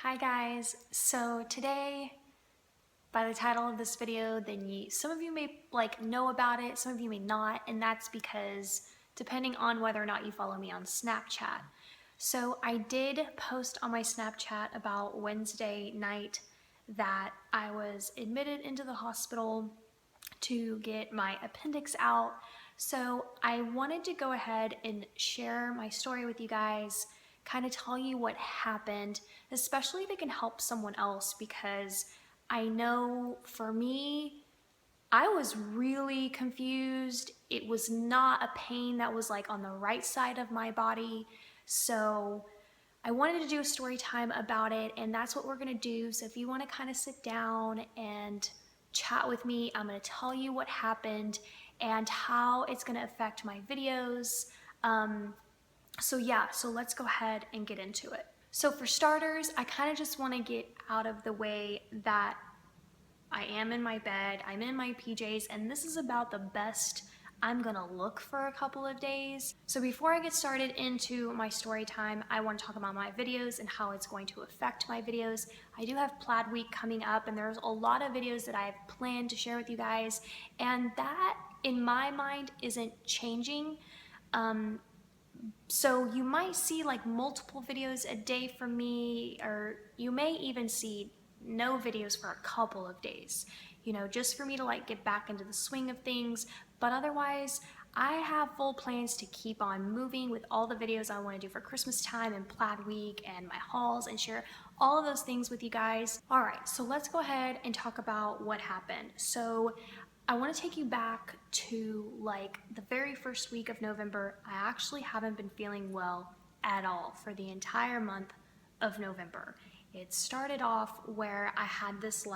Hi guys, so today, by the title of this video, some of you may know about it, some of you may not, and that's because depending on whether or not you follow me on Snapchat. So I did post on my Snapchat about Wednesday night that I was admitted into the hospital to get my appendix out. So I wanted to go ahead and share my story with you guys, kind of tell you what happened, especially if it can help someone else, because I know for me, I was really confused. It was not a pain that was on the right side of my body. So I wanted to do a story time about it, and that's what we're gonna do. So if you wanna kind of sit down and chat with me, I'm gonna tell you what happened and how it's gonna affect my videos. So let's go ahead and get into it. So for starters, I kind of just wanna get out of the way that I am in my bed, I'm in my PJs, and this is about the best I'm gonna look for a couple of days. So before I get started into my story time, I want to talk about my videos and how it's going to affect my videos. I do have Plaid Week coming up, and there's a lot of videos that I've planned to share with you guys, and that, in my mind, isn't changing. So you might see multiple videos a day from me, or you may even see no videos for a couple of days, just for me to get back into the swing of things. But otherwise, I have full plans to keep on moving with all the videos I want to do for Christmas time and Plaid Week and my hauls, and share all of those things with you guys. All right, so let's go ahead and talk about what happened. So I want to take you back to the very first week of November. I actually haven't been feeling well at all for the entire month of November. It started off where I had this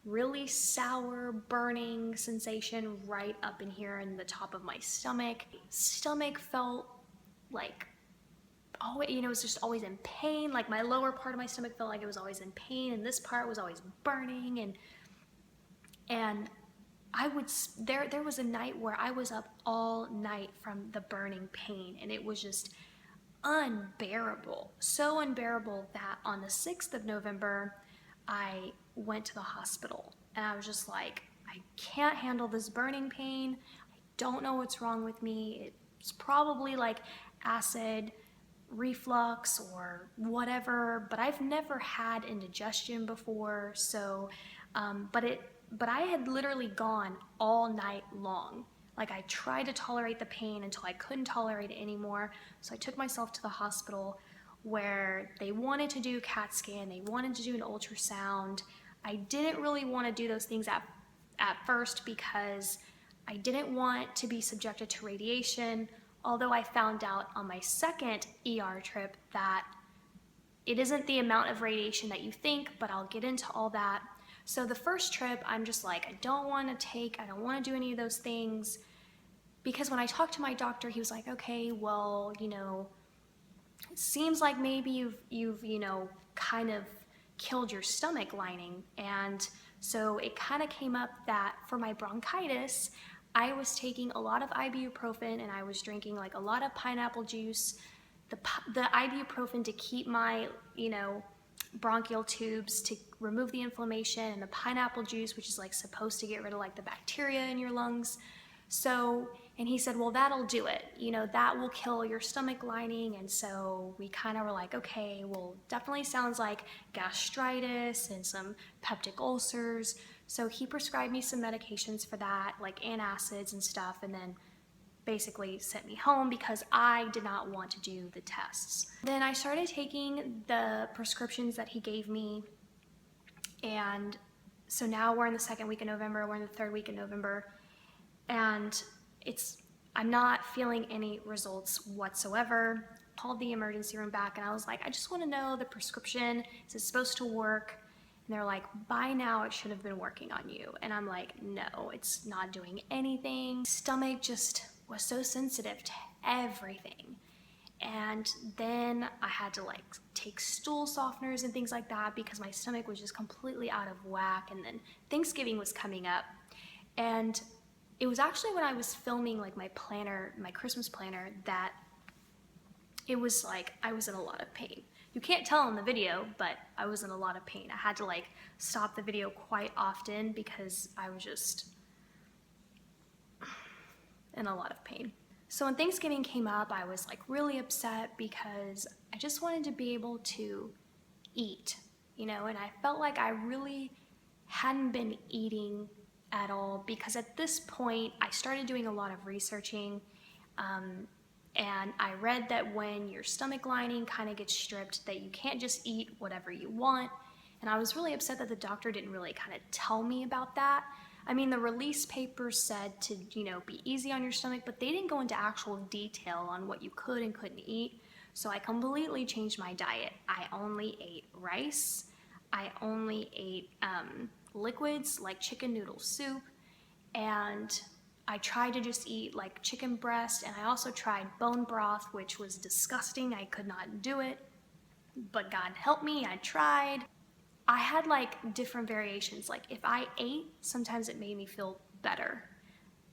really sour burning sensation right up in here in the top of my stomach. Stomach felt it was just always in pain. My lower part of my stomach felt like it was always in pain, and this part was always burning, and there was a night where I was up all night from the burning pain, and it was just unbearable. So unbearable that on the 6th of November, I went to the hospital, and I was just like, I can't handle this burning pain. I don't know what's wrong with me. It's probably acid reflux or whatever, but I've never had indigestion before. So, but I had literally gone all night long. I tried to tolerate the pain until I couldn't tolerate it anymore. So I took myself to the hospital, where they wanted to do a CAT scan, they wanted to do an ultrasound. I didn't really want to do those things at first, because I didn't want to be subjected to radiation, although I found out on my second ER trip that it isn't the amount of radiation that you think, but I'll get into all that. So the first trip, I'm just I don't want to do any of those things, because when I talked to my doctor, he was like, okay, well, it seems like maybe you've kind of killed your stomach lining. And so it kind of came up that for my bronchitis, I was taking a lot of ibuprofen, and I was drinking a lot of pineapple juice. The ibuprofen to keep my, bronchial tubes to remove the inflammation, and the pineapple juice, which is supposed to get rid of the bacteria in your lungs. So, and he said, well, that'll do it, that will kill your stomach lining. And so we kind of were like, okay, well, definitely sounds like gastritis and some peptic ulcers. So he prescribed me some medications for that, antacids and stuff, and then basically sent me home because I did not want to do the tests. Then I started taking the prescriptions that he gave me, and so now we're in the second week of November, we're in the third week of November, and I'm not feeling any results whatsoever. Called the emergency room back, and I was like, I just want to know the prescription, is it supposed to work? And they're like, by now it should have been working on you. And I'm like, no, it's not doing anything. Stomach just was so sensitive to everything. And then I had to take stool softeners and things like that, because my stomach was just completely out of whack. And then Thanksgiving was coming up, and it was actually when I was filming my planner, my Christmas planner, that it was I was in a lot of pain. You can't tell in the video, but I was in a lot of pain. I had to like stop the video quite often because I was just in a lot of pain. So when Thanksgiving came up, I was like really upset because I just wanted to be able to eat, you know, and I felt like I really hadn't been eating at all because at this point I started doing a lot of researching, and I read that when your stomach lining kind of gets stripped that you can't just eat whatever you want, and I was really upset that the doctor didn't really kind of tell me about that. I mean, the release papers said to, you know, be easy on your stomach, but they didn't go into actual detail on what you could and couldn't eat. So I completely changed my diet. I only ate rice. I only ate liquids like chicken noodle soup, and I tried to just eat like chicken breast, and I also tried bone broth, which was disgusting. I could not do it, but God help me, I tried. I had like different variations. Like if I ate, sometimes it made me feel better.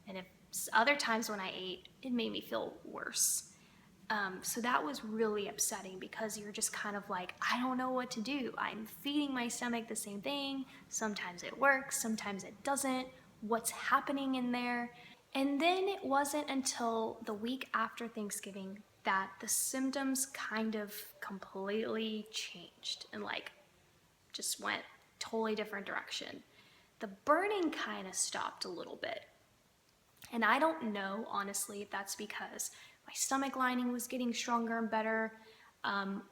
And if other times when I ate, it made me feel worse. So that was really upsetting because you're just kind of like, I don't know what to do. I'm feeding my stomach the same thing. Sometimes it works, sometimes it doesn't. What's happening in there? And then it wasn't until the week after Thanksgiving that the symptoms kind of completely changed and like just went totally different direction. The burning kind of stopped a little bit. And I don't know, honestly, if that's because my stomach lining was getting stronger and better,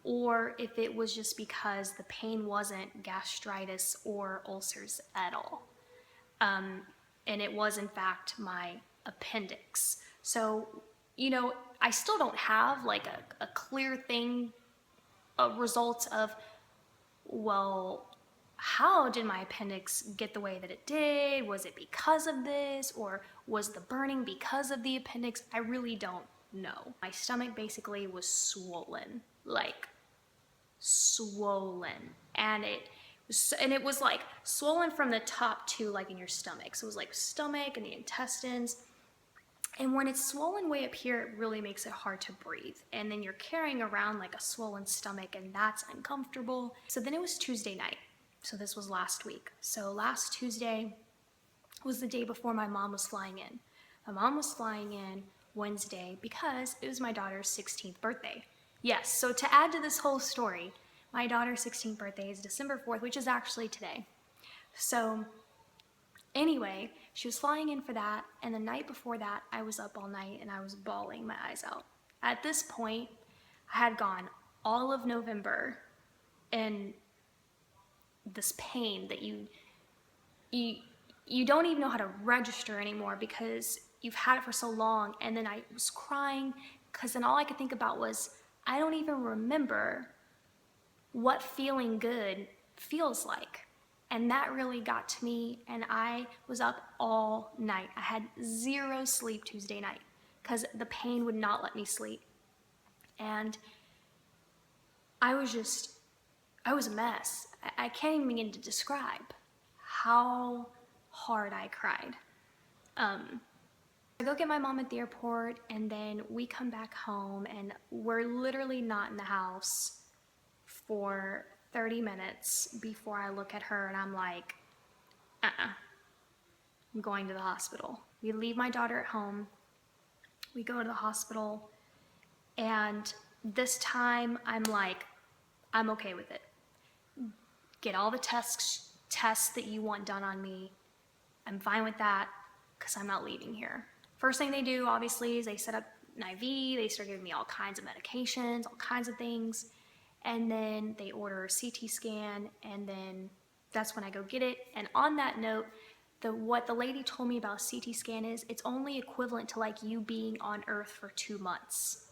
or if it was just because the pain wasn't gastritis or ulcers at all. And it was, in fact, my appendix. So, you know, I still don't have like a clear thing, a result of, well, how did my appendix get the way that it did? Was it because of this, or was the burning because of the appendix? I really don't know. My stomach basically was swollen, like swollen, and it was like swollen from the top to like in your stomach. So it was like stomach and the intestines. And when it's swollen way up here, it really makes it hard to breathe. And then you're carrying around like a swollen stomach, and that's uncomfortable. So then it was Tuesday night. So this was last week. So last Tuesday was the day before my mom was flying in. My mom was flying in Wednesday because it was my daughter's 16th birthday. Yes, so to add to this whole story, my daughter's 16th birthday is December 4th, which is actually today. So anyway, she was flying in for that, and the night before that, I was up all night and I was bawling my eyes out. At this point, I had gone all of November in this pain that you don't even know how to register anymore because you've had it for so long. And then I was crying because then all I could think about was, I don't even remember what feeling good feels like. And that really got to me, and I was up all night. I had zero sleep Tuesday night because the pain would not let me sleep. And I was a mess. I can't even begin to describe how hard I cried. I go get my mom at the airport, and then we come back home, and we're literally not in the house for 30 minutes before I look at her and I'm like, I'm going to the hospital. We leave my daughter at home. We go to the hospital, and this time I'm like, I'm okay with it. Get all the tests that you want done on me. I'm fine with that because I'm not leaving here. First thing they do, obviously, is they set up an IV. They start giving me all kinds of medications, all kinds of things. And then they order a CT scan, and then that's when I go get it. And on that note, what the lady told me about CT scan is it's only equivalent to like you being on Earth for 2 months.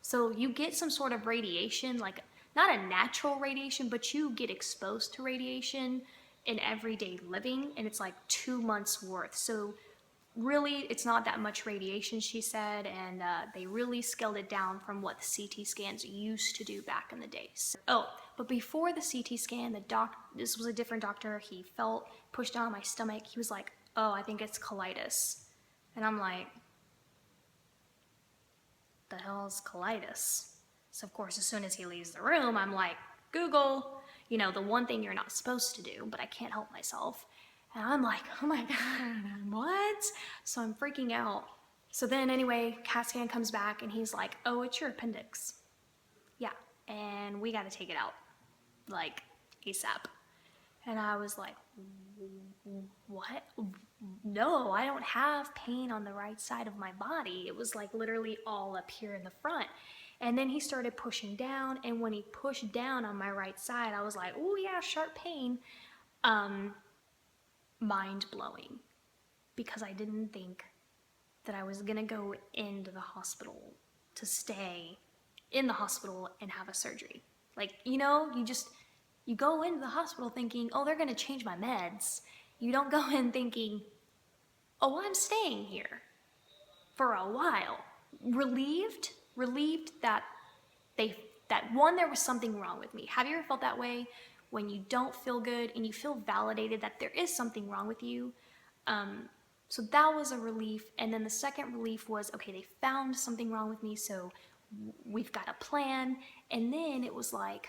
So you get some sort of radiation, like not a natural radiation, but you get exposed to radiation in everyday living, and it's like 2 months worth. So really, it's not that much radiation, she said, and they really scaled it down from what the CT scans used to do back in the days. Oh, but before the CT scan, this was a different doctor. He pushed down on my stomach. He was like, oh, I think it's colitis. And I'm like, the hell is colitis? So of course, as soon as he leaves the room, I'm like, Google, you know, the one thing you're not supposed to do, but I can't help myself. And I'm like, oh my God, what? So I'm freaking out. So then anyway, CAT scan comes back and he's like, oh, it's your appendix. Yeah, and we got to take it out, like ASAP. And I was like, what? No, I don't have pain on the right side of my body. It was like literally all up here in the front. And then he started pushing down, and when he pushed down on my right side, I was like, oh yeah, sharp pain. Mind blowing, because I didn't think that I was gonna go into the hospital to stay in the hospital and have a surgery. Like, you know, you go into the hospital thinking, oh, they're gonna change my meds. You don't go in thinking, oh, I'm staying here for a while. Relieved that one, there was something wrong with me. Have you ever felt that way when you don't feel good and you feel validated that there is something wrong with you? So that was a relief. And then the second relief was, okay, they found something wrong with me, so we've got a plan. And then it was like,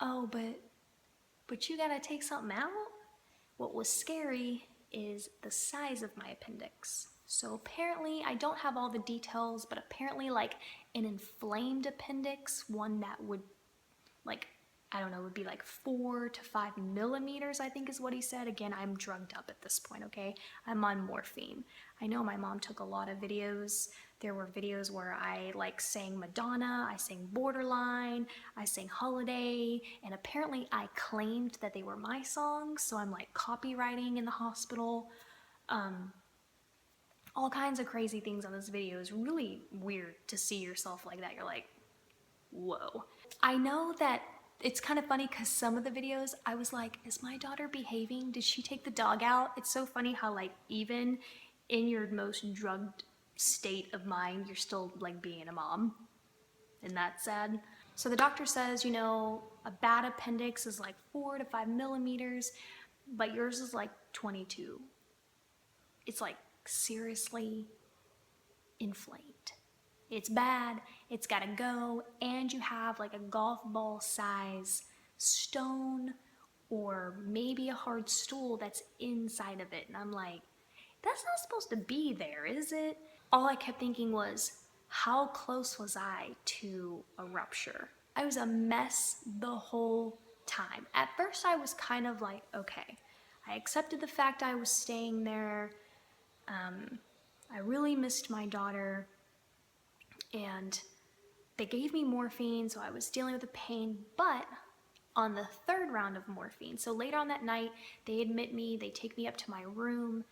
oh, but you gotta take something out? What was scary is the size of my appendix. So apparently, I don't have all the details, but apparently like an inflamed appendix, one that would like, I don't know, would be like 4 to 5 millimeters, I think is what he said. Again, I'm drugged up at this point, okay? I'm on morphine. I know my mom took a lot of videos. There were videos where I like sang Madonna, I sang Borderline, I sang Holiday, and apparently I claimed that they were my songs, so I'm like copywriting in the hospital. All kinds of crazy things on this video. Is really weird to see yourself like that. You're like, whoa. I know that it's kind of funny because some of the videos I was like, is my daughter behaving? Did she take the dog out? It's so funny how like even in your most drugged state of mind, you're still like being a mom. Isn't that sad? So the doctor says, you know, a bad appendix is like 4 to 5 millimeters, but yours is like 22. It's like seriously inflamed. It's bad, it's gotta go, and you have like a golf ball size stone or maybe a hard stool that's inside of it. And I'm like, that's not supposed to be there, is it? All I kept thinking was, how close was I to a rupture? I was a mess the whole time. At first I was kind of like, okay, I accepted the fact I was staying there. I really missed my daughter, and they gave me morphine, so I was dealing with the pain. But on the third round of morphine, so later on that night, they admit me, they take me up to my room,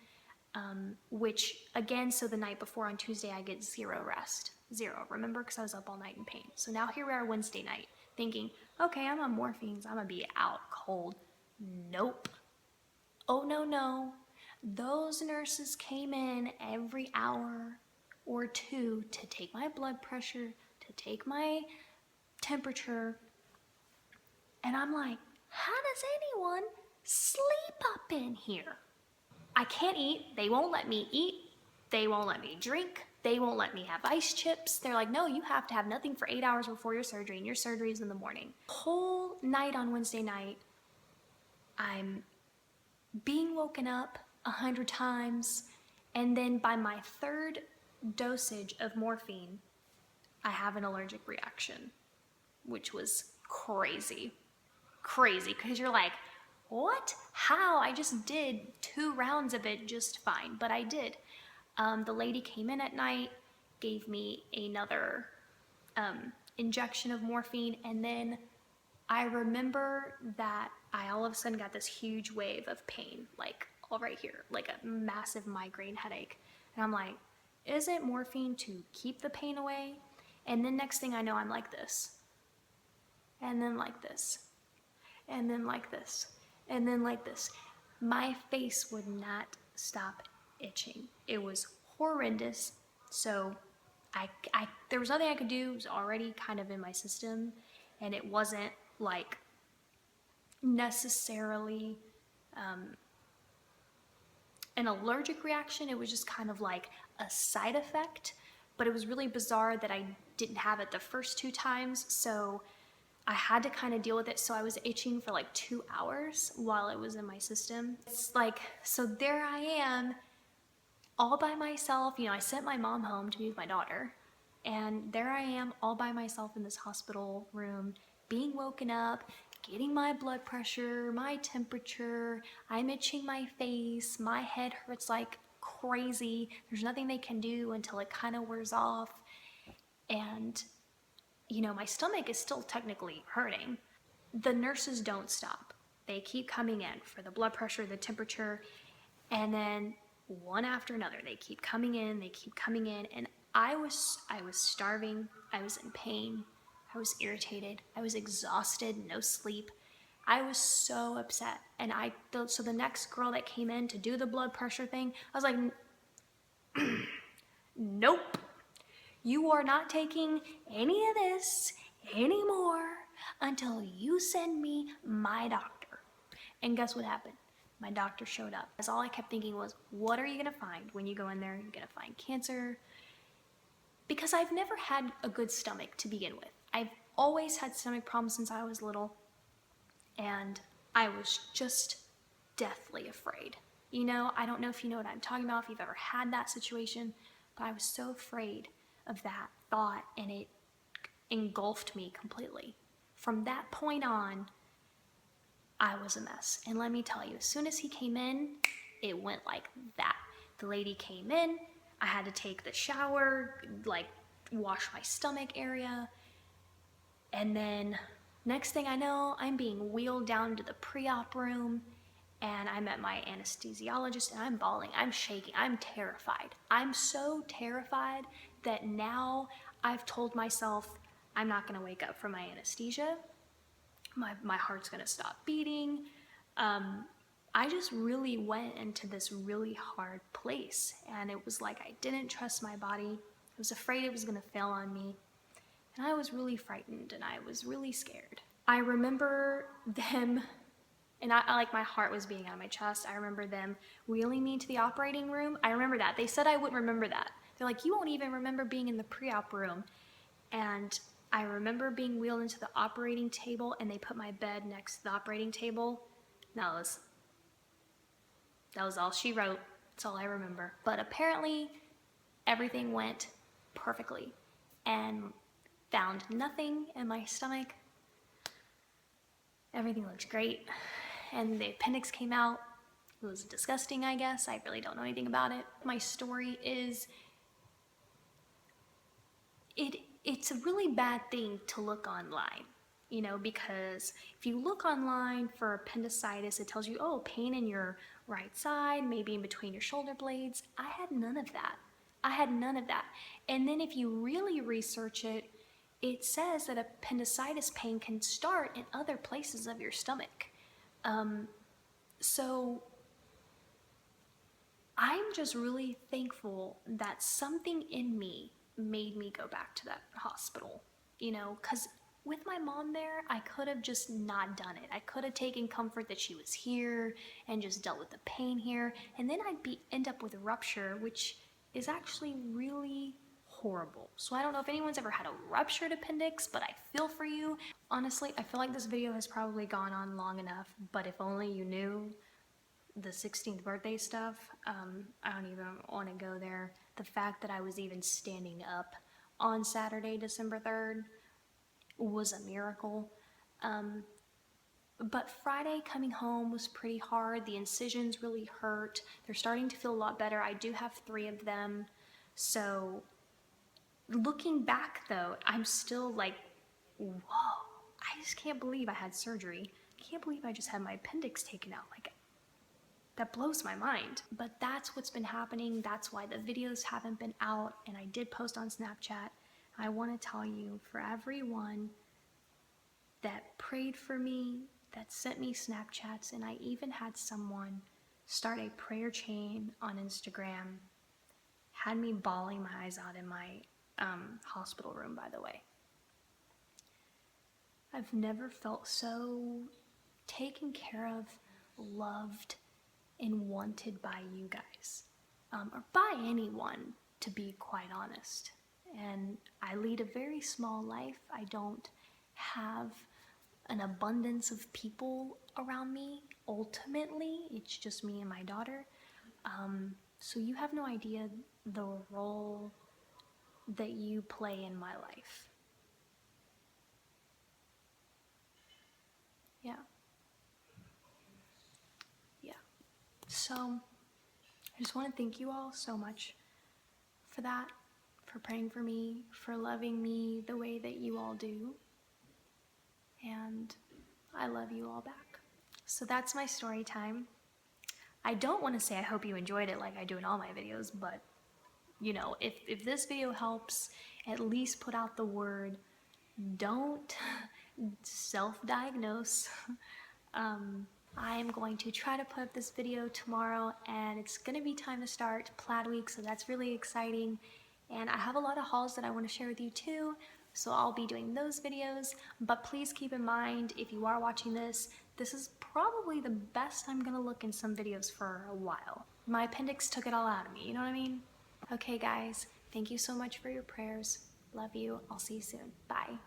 which again, so the night before on Tuesday, I get 0 rest. 0, remember, because I was up all night in pain. So now here we are Wednesday night, thinking, okay, I'm on morphines, I'm gonna be out cold. Nope. Oh, no. Those nurses came in every hour or two to take my blood pressure, to take my temperature. And I'm like, how does anyone sleep up in here? I can't eat. They won't let me eat. They won't let me drink. They won't let me have ice chips. They're like, no, you have to have nothing for 8 hours before your surgery, and your surgery is in the morning. Whole night on Wednesday night, I'm being woken up 100 times, and then by my third dosage of morphine, I have an allergic reaction, which was crazy, because you're like, what? How? I just did 2 rounds of it just fine, but I did. The lady came in at night, gave me another injection of morphine, and then I remember that I all of a sudden got this huge wave of pain, like all right here, like a massive migraine headache. And I'm like, is it morphine to keep the pain away? And then next thing I know, I'm like this, and then like this, and then like this, and then like this. My face would not stop itching. It was horrendous. So there was nothing I could do. It was already kind of in my system, and it wasn't like necessarily an allergic reaction. It was just kind of like a side effect, but it was really bizarre that I didn't have it the first 2 times. So I had to kind of deal with it. So I was itching for like 2 hours while it was in my system. It's like, so there I am all by myself. You know, I sent my mom home to be with my daughter, and there I am all by myself in this hospital room, being woken up, getting my blood pressure, my temperature. I'm itching my face, my head hurts like crazy. There's nothing they can do until it kind of wears off. And, you know, my stomach is still technically hurting. The nurses don't stop. They keep coming in for the blood pressure, the temperature, and then one after another, they keep coming in, and I was starving, I was in pain, I was irritated, I was exhausted, no sleep. I was so upset. And so the next girl that came in to do the blood pressure thing, I was like, nope, you are not taking any of this anymore until you send me my doctor. And guess what happened? My doctor showed up. As all I kept thinking was, what are you gonna find when you go in there? You're gonna find cancer. Because I've never had a good stomach to begin with. I've always had stomach problems since I was little, and I was just deathly afraid. You know, I don't know if you know what I'm talking about, if you've ever had that situation, but I was so afraid of that thought, and it engulfed me completely. From that point on, I was a mess. And let me tell you, as soon as he came in, it went like that. The lady came in, I had to take the shower, like wash my stomach area, and then next thing I know, I'm being wheeled down to the pre-op room, and I met my anesthesiologist, and I'm bawling, I'm shaking, I'm terrified. I'm so terrified that now I've told myself I'm not gonna wake up from my anesthesia. My heart's gonna stop beating. I just really went into this really hard place, and it was like I didn't trust my body. I was afraid it was gonna fail on me, and I was really frightened, and I was really scared. I remember them, and I like, my heart was beating out of my chest. I remember them wheeling me to the operating room. I remember that. They said I wouldn't remember that. They're like, you won't even remember being in the pre-op room. And I remember being wheeled into the operating table, and they put my bed next to the operating table. That was all she wrote. That's all I remember. But apparently everything went perfectly, and found nothing in my stomach. Everything looked great, and the appendix came out. It was disgusting, I guess. I really don't know anything about it. My story is, it's a really bad thing to look online, you know, because if you look online for appendicitis, it tells you, oh, pain in your right side, maybe in between your shoulder blades. I had none of that. I had none of that. And then if you really research it, it says that appendicitis pain can start in other places of your stomach. So I'm just really thankful that something in me made me go back to that hospital, you know, because with my mom there, I could have just not done it. I could have taken comfort that she was here and just dealt with the pain here, and then I'd end up with a rupture, which is actually really horrible. So I don't know if anyone's ever had a ruptured appendix, but I feel for you. Honestly, I feel like this video has probably gone on long enough, but if only you knew the 16th birthday stuff, I don't even want to go there. The fact that I was even standing up on Saturday, December 3rd was a miracle. But Friday coming home was pretty hard. The incisions really hurt. They're starting to feel a lot better. I do have 3 of them. So looking back though, I'm still like, whoa, I just can't believe I had surgery. I can't believe I just had my appendix taken out. Like, that blows my mind. But that's what's been happening. That's why the videos haven't been out, and I did post on Snapchat. I want to tell you, for everyone that prayed for me, that sent me Snapchats, and I even had someone start a prayer chain on Instagram, had me bawling my eyes out in my hospital room, by the way. I've never felt so taken care of, loved, and wanted by you guys, or by anyone, to be quite honest. And I lead a very small life. I don't have an abundance of people around me. Ultimately, it's just me and my daughter. So you have no idea the role that you play in my life. Yeah. Yeah. So I just want to thank you all so much for that, for praying for me, for loving me the way that you all do. And I love you all back. So that's my story time. I don't want to say I hope you enjoyed it like I do in all my videos, but you know, if this video helps, at least put out the word, don't self-diagnose. I am going to try to put up this video tomorrow, and it's going to be time to start plaid week, so that's really exciting. And I have a lot of hauls that I want to share with you too, so I'll be doing those videos. But please keep in mind, if you are watching this, this is probably the best I'm going to look in some videos for a while. My appendix took it all out of me, you know what I mean? Okay guys, thank you so much for your prayers. Love you. I'll see you soon. Bye.